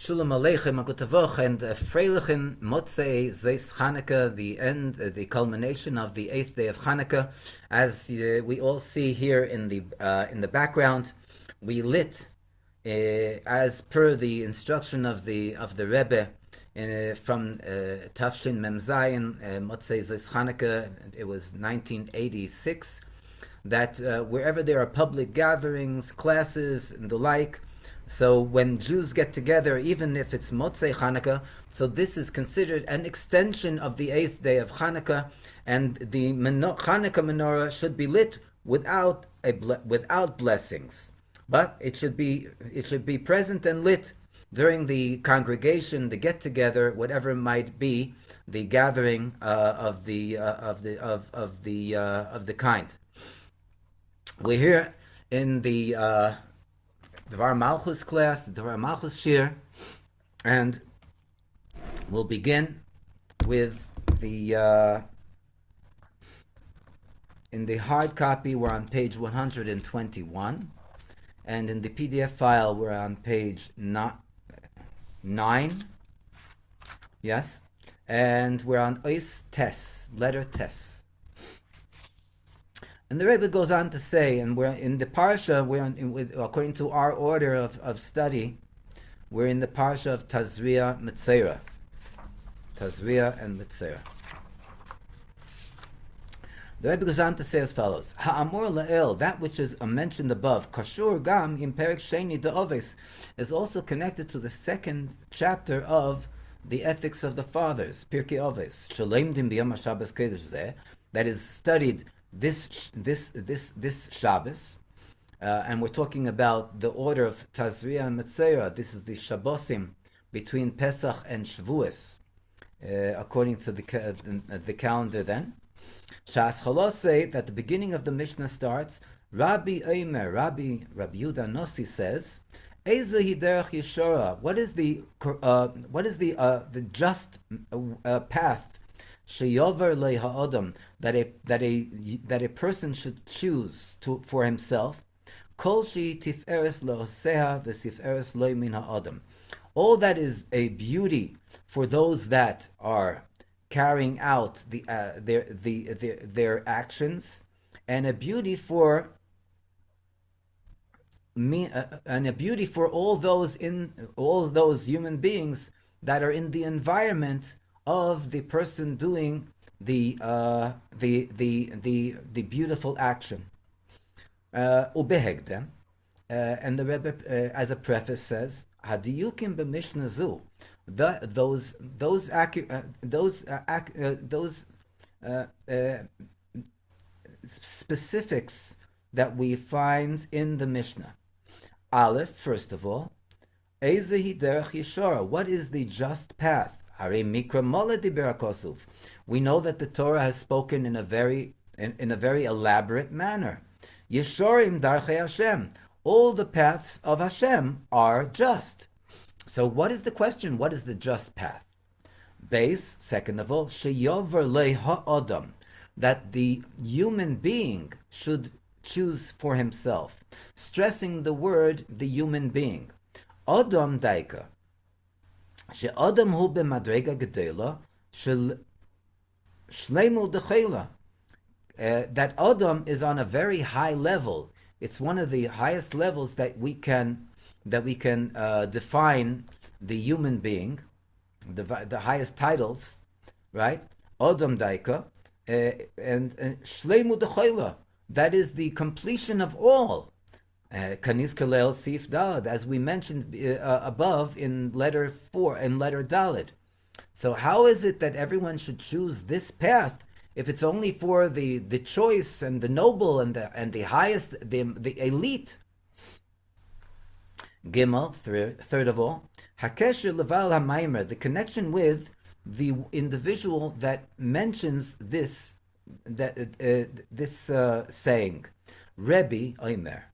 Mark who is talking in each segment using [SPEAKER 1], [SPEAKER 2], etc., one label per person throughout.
[SPEAKER 1] Shalom Aleichem Agutavoch and Freilichen Motzei Zeis Chanukah, the end, the culmination of the 8th day of Chanukah. As we all see here in the background, we lit as per the instruction of the Rebbe from Tafshin Mem Zayin Motzei Zeis Chanukah. It was 1986. That wherever there are public gatherings, classes, and the like. So when Jews get together, even if it's Motzei Chanukah, so this is considered an extension of the 8th day of Chanukah, and the Chanukah menorah should be lit without blessings, but it should be present and lit during the congregation, the get together, whatever it might be, the gathering of the kind. We're here in the Dvar Malchus class, the Dvar Malchus shir, and we'll begin with the in the hard copy we're on page 121, and in the PDF file we're on page 9, yes, and we're on Ois Tes, letter Tes. And the Rebbe goes on to say, and we're in the parsha, according to our order of study, we're in the parsha of Tazria Metzera. Tazria and Metzera. The Rebbe goes on to say as follows: Ha'amor la'el, that which is mentioned above, Kashur gam im perek sheni de'oves, is also connected to the second chapter of the Ethics of the Fathers, Pirkei Oves, Shalem b'yom HaShabbos Kodesh zeh, that is studied this Shabbos, and we're talking about the order of Tazria and Metzera. This is the Shabbosim between Pesach and Shavuos, according to the calendar. Then, Shas Chalos say that the beginning of the Mishnah starts. Rabbi Eimer, Rabbi Yehuda Nossi says, "Ezo hiderech yeshora." What is the just path? Sheyover le ha'adam, that a person should choose for himself. Kol she tif'eres le'oseha v'sif'eres lo min ha'adam. All that is a beauty for those that are carrying out their actions, and a beauty for me, and a beauty for all those human beings that are in the environment of the person doing the beautiful action. Ubehegdem, and the Rebbe, as a preface, says, Hadiyukim b'Mishnah zu, those specifics that we find in the Mishnah. Aleph, first of all, Ezehi derech yeshara, what is the just path? We know that the Torah has spoken in a very elaborate manner. Yeshorim darchei Hashem. All the paths of Hashem are just. So what is the question? What is the just path? Base, second of all, sheyover le ha'adam, that the human being should choose for himself, stressing the word the human being. Adam daika. She'adam hu b'madrega gedela shel shleimu dechela. That Adam is on a very high level. It's one of the highest levels that we can define the human being, the highest titles, right? Adam daika and shleimu dechela. That is the completion of all. Kanis Kalel Sif Dalad, as we mentioned above in letter 4 and letter Dalad. So how is it that everyone should choose this path if it's only for the choice and the noble and the highest, the elite? Gimel, third of all, Hakesher Leval HaMaimer, the connection with the individual that mentions this saying, Rebbe Omer.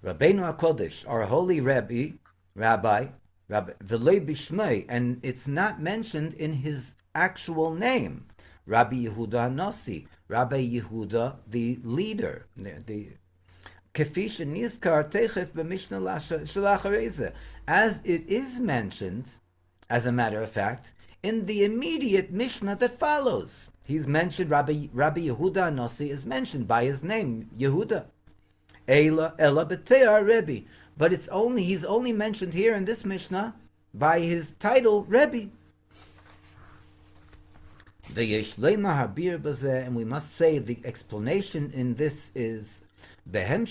[SPEAKER 1] Rabbeinu HaKodesh, our holy Rabbi, V'lei Bishmei, and it's not mentioned in his actual name. Rabbi Yehuda Nossi, Rabbi Yehuda, the leader, the as it is mentioned, as a matter of fact, in the immediate Mishnah that follows. He's mentioned, Rabbi Yehuda Nossi is mentioned by his name, Yehuda. Ela b'te'ar Rebbe. But he's only mentioned here in this Mishnah by his title, Rebbe. And we must say the explanation in this is in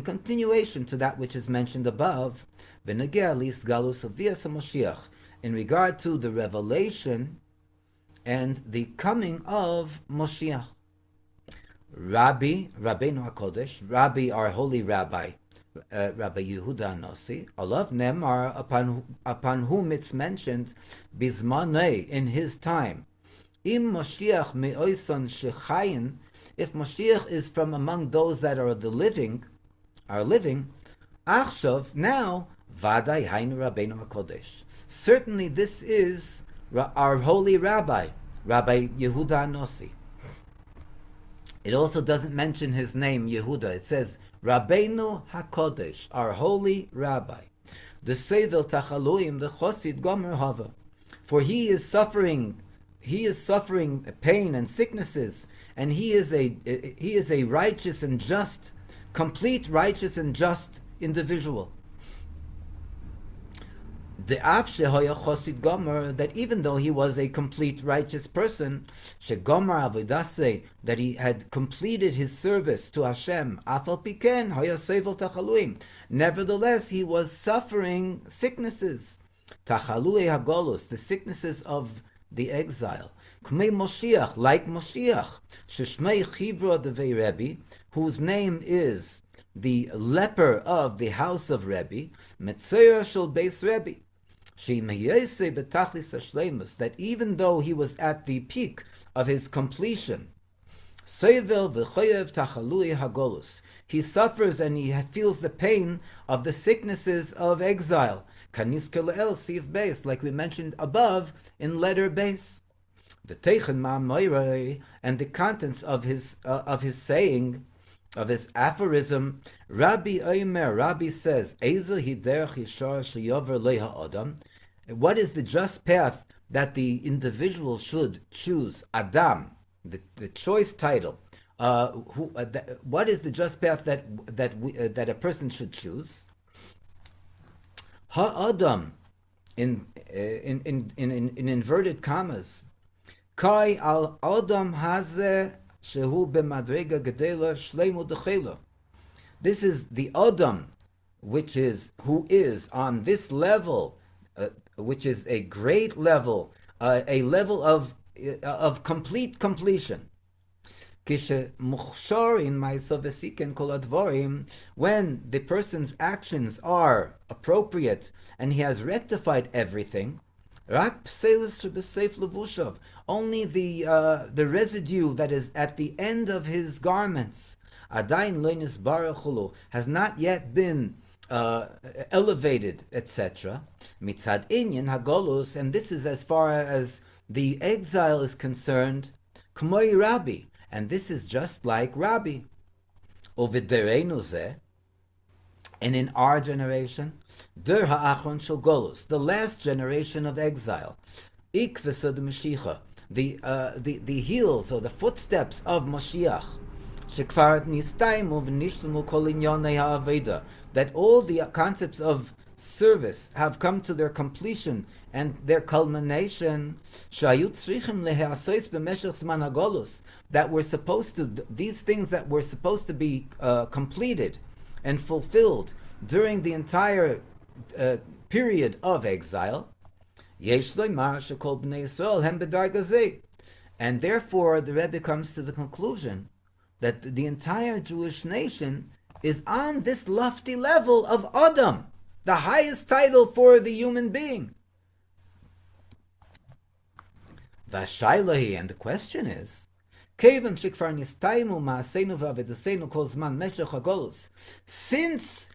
[SPEAKER 1] continuation to that which is mentioned above, in regard to the revelation and the coming of Moshiach. Rabbeinu HaKodesh, Rabbi, our holy Rabbi, Rabbi Yehuda Nossi, Alav Nemar, upon whom it's mentioned, Bizmanei, in his time. Im Moshiach me'oison shechayin, if Moshiach is from among those that are living, Achshav, now, Vadai Hainu Rabbeinu HaKodesh. Certainly this is our holy Rabbi, Rabbi Yehuda Nossi. It also doesn't mention his name, Yehuda. It says, Rabbeinu HaKodesh, our holy Rabbi. The Sevel Tachaluim, the Chosid Gomer Hava. For he is suffering pain and sicknesses, and he is a righteous and just, complete righteous and just individual. The Afshehoya Chosid Gomer, that even though he was a complete righteous person, Shegomer Avodase, that he had completed his service to Hashem, Afal Piken Hoya Sevel Tachaluim. Nevertheless, he was suffering sicknesses, Tachalui Hagolus, the sicknesses of the exile. Kmei Moshiach, like Moshiach, Sheshmei Chivra Devei Rebbe, whose name is the leper of the house of Rebbe, Metzeir Shel Beis Rebbe. That even though he was at the peak of his completion, he suffers and he feels the pain of the sicknesses of exile, like we mentioned above in letter base. And the contents of his saying, of his aphorism, Rabbi says, what is the just path that the individual should choose? Adam, the choice title. What is the just path that a person should choose? Ha-Adam, in inverted commas, Kai al Adam hazeh shehu b'madrega gedela shleimu dechela. This is the Adam, who is on this level, which is a great level, a level of complete completion. When the person's actions are appropriate and he has rectified everything, only the residue that is at the end of his garments has not yet been elevated, etc. Mitzad inyan hagolus, and this is as far as the exile is concerned, k'moi Rabbi, and this is just like Rabbi. Uviderenu zeh, and in our generation, der ha'achron shel golus, the last generation of exile, ikvesod Mashiach, the heels or the footsteps of Mashiach, shekfar nistaimu v'nishlimu kol inyonei ha'aveda, that all the concepts of service have come to their completion and their culmination, that were supposed to, these things that were supposed to be completed and fulfilled during the entire period of exile, and therefore the Rebbe comes to the conclusion that the entire Jewish nation is on this lofty level of Adam, the highest title for the human being. Vashailahi, and the question is, since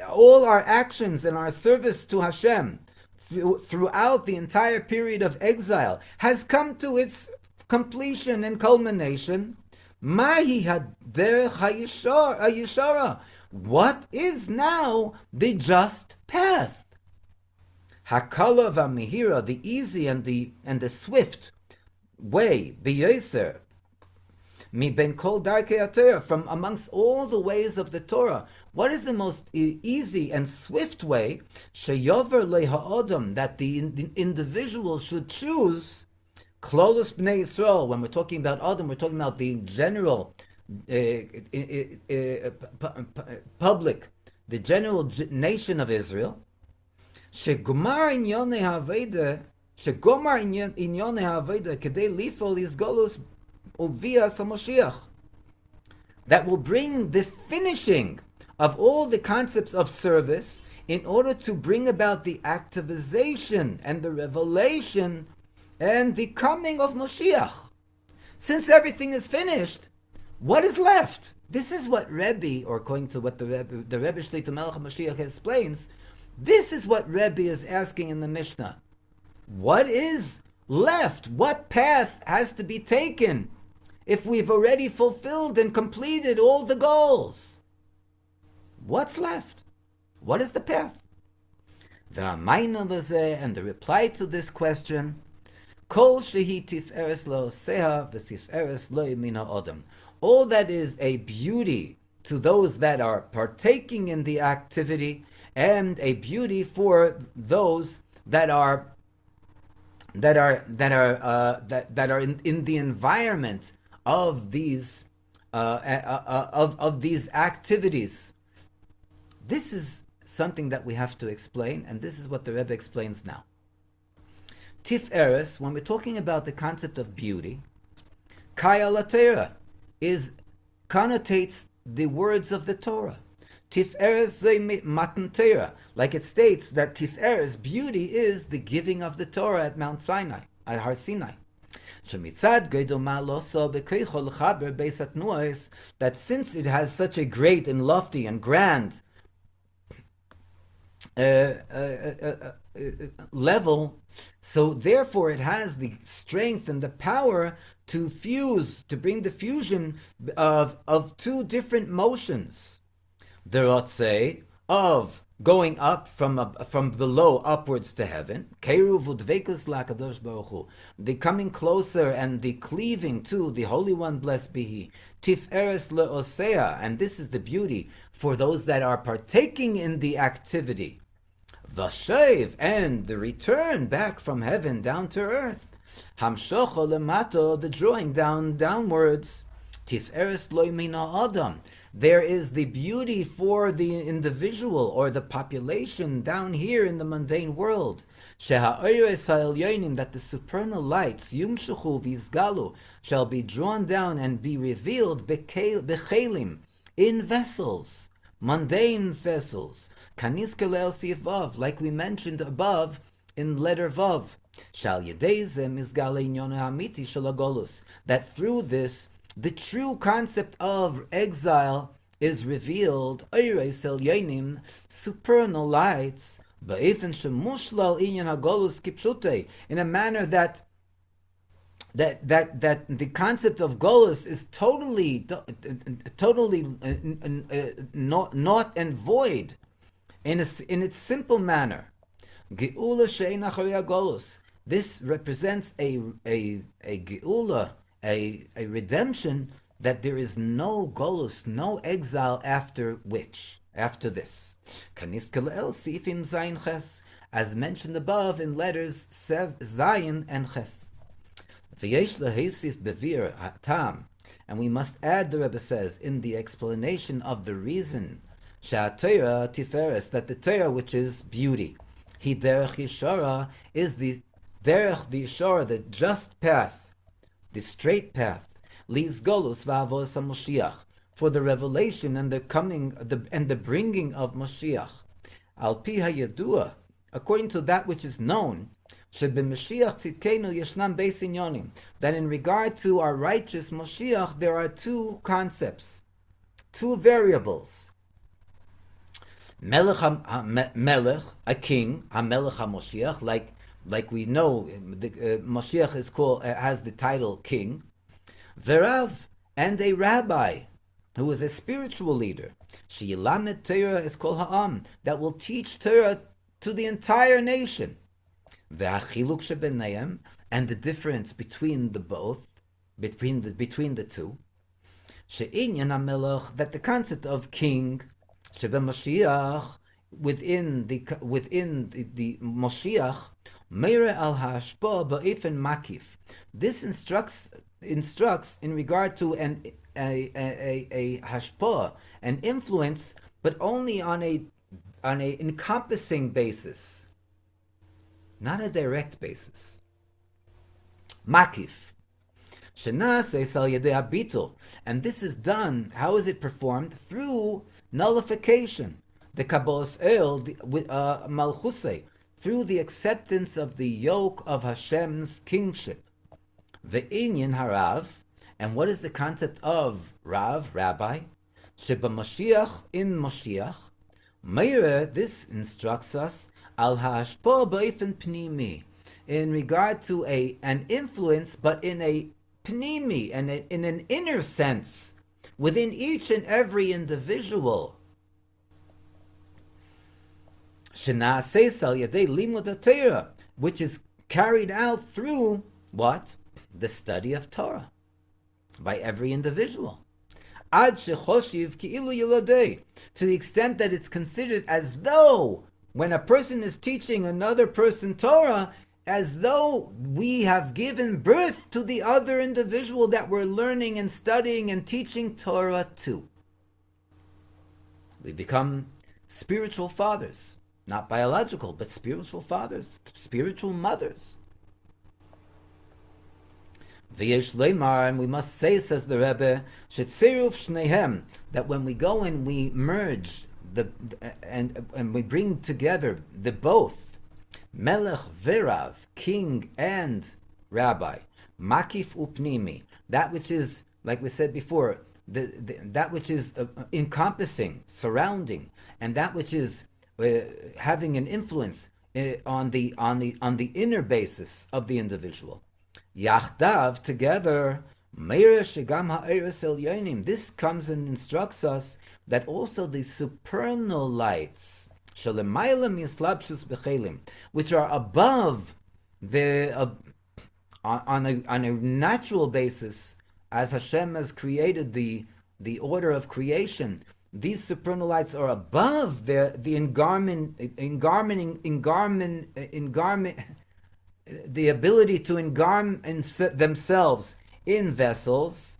[SPEAKER 1] all our actions and our service to Hashem throughout the entire period of exile has come to its completion and culmination, Mahi haderech hayishara. What is now the just path? Hakala v'mihira, the easy and the swift way, biyoser, mi ben kol darkei Torah, from amongst all the ways of the Torah. What is the most easy and swift way? Sheyover leha'odam, that the individual should choose. Klolus bnei Yisrael. When we're talking about Adam, we're talking about the general public, the general nation of Israel. Shegomar inyonei ha'aveda, shegomar inyonei ha'aveda kedei lifol izgolus uvias haMoshiach, that will bring the finishing of all the concepts of service in order to bring about the activization and the revelation and the coming of Moshiach. Since everything is finished, what is left? This is what Rebbe, or according to what the Rebbe Shlitah Melech Mashiach explains, this is what Rebbe is asking in the Mishnah. What is left? What path has to be taken if we've already fulfilled and completed all the goals? What's left? What is the path? The Amayna Lazeh, and the reply to this question, Kol shehi tif'eres lo seha v'tif'eres lo min ha'odam. All that is a beauty to those that are partaking in the activity, and a beauty for those that are in the environment of these of these activities. This is something that we have to explain, and this is what the Rebbe explains now. Tif'eres, when we're talking about the concept of beauty, Kaya la Torah connotates the words of the Torah. Tif'eres ze matan Torah, like it states that Tif'eres, beauty, is the giving of the Torah at Mount Sinai, at Har Sinai. Shemitzad geidol ma'aloso b'keicho l'chaber beis hatnuos, that since it has such a great and lofty and grand level, so therefore it has the strength and the power to fuse, to bring the fusion of two different motions. The rotzeh, of going up from below upwards to heaven, keruv udvekus lakadosh baruch hu, the coming closer and the cleaving to the Holy One, blessed be He. Tif'eres le'osea, and this is the beauty for those that are partaking in the activity. Vashev, and the return back from heaven down to earth. Hamshocho lemato, the drawing downwards. Tif'eres lo min ha'adam, there is the beauty for the individual or the population down here in the mundane world. Sheha'oires ha'elyonim, that the supernal lights, yumshuchu v'izgalu, shall be drawn down and be revealed bechelim, in vessels, mundane vessels. Kanis kelel sif vav, like we mentioned above in letter vav. Shal yedezem izgale inyon ha'amiti shel hagolus, that through this the true concept of exile is revealed, supernal lights, in a manner that the concept of golus is totally not and void in its simple manner. This represents a geula, a redemption, that there is no golus, no exile after this. As mentioned above in letters Zayin and Ches. And we must add, the Rebbe says, in the explanation of the reason, that the Torah, which is beauty, Hi derech yeshara, is the derech the yeshara, the just path, the straight path, Liz golus va'avos HaMoshiach, for the revelation and the coming and the bringing of Moshiach. Al pi hayadua, according to that which is known, sheb'Mashiach tzidkenu yeshnam beis inyonim, that in regard to our righteous Moshiach there are two concepts, two variables. Melech, a king, Melech HaMoshiach, like we know, Moshiach is called, has the title king. Verav, and a rabbi who is a spiritual leader. Sheyilamed Torah is kol ha'am, that will teach Torah to the entire nation. Ve'achiluk shebenayim, and the difference between the both, between the two. She'inyan HaMelech, that the concept of king, shebemashiach, within the Moshiach, meire al hashpa ba'ifin makif. This instructs in regard to a hashpa, an influence, but only on a encompassing basis, not a direct basis. Makif. And this is done, how is it performed? Through nullification. The Kabbalas with Malchus, through the acceptance of the yoke of Hashem's kingship. The Inyan Harav, and what is the concept of Rav, rabbi? Sheba Mashiach, in Mashiach. Meire, this instructs us, al hashpo ba'ifin pnimi, in regard to an influence, but in a pnimi, and in an inner sense, within each and every individual. Which is carried out through what? The study of Torah by every individual. To the extent that it's considered as though, when a person is teaching another person Torah, as though we have given birth to the other individual that we're learning and studying and teaching Torah to. We become spiritual fathers. Not biological, but spiritual fathers, spiritual mothers. V'yesh leimar, and we must say, says the Rebbe, shetziruf shnehem, that when we go and we merge and we bring together the both, Melech v'Rav, king and rabbi, makif upnimi, that which is, like we said before, that which is encompassing, surrounding, and that which is having an influence on the inner basis of the individual. Yachdav, together, this comes and instructs us that also the supernal lights, which are above on a natural basis, as Hashem has created the order of creation, these supernal lights are above the ability to engarment themselves in vessels,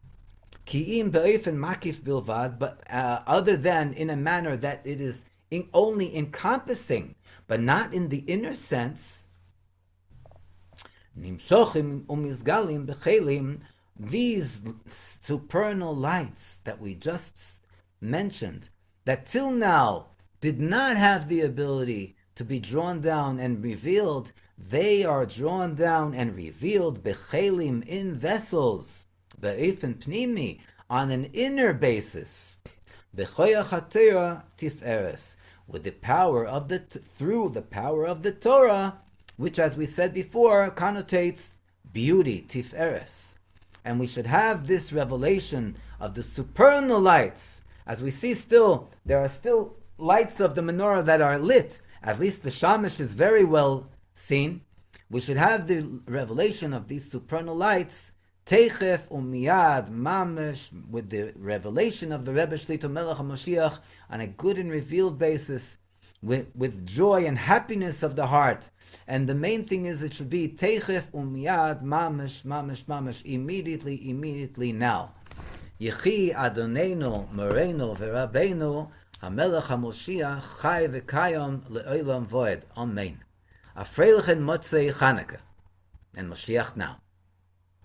[SPEAKER 1] ki'im be'efen makif bilvad, but other than in a manner that it is only encompassing, but not in the inner sense. Nimshochim umizgalim bechelim, these supernal lights that we just mentioned, that till now did not have the ability to be drawn down and revealed, they are drawn down and revealed bechelim, in vessels, be'efen pnimi, on an inner basis, bechoyach haTorah tiferes, with the power of through the power of the Torah, which, as we said before, connotates beauty, tiferes. And we should have this revelation of the supernal lights. As we see still, there are still lights of the menorah that are lit. At least the shamash is very well seen. We should have the revelation of these supernal lights, teichef umiyad mamash, with the revelation of the Rebbe Shlitah Melech HaMashiach, on a good and revealed basis, with joy and happiness of the heart. And the main thing is it should be teichef umiyad mamash, mamash, mamash, immediately now. Yechi Adonenu Morenu V'Rabbeinu HaMelech HaMoshiach Chai V'Kayom Le'olam Voed. Amen. A Freilichen Motzei Chanukah and Moshiach now.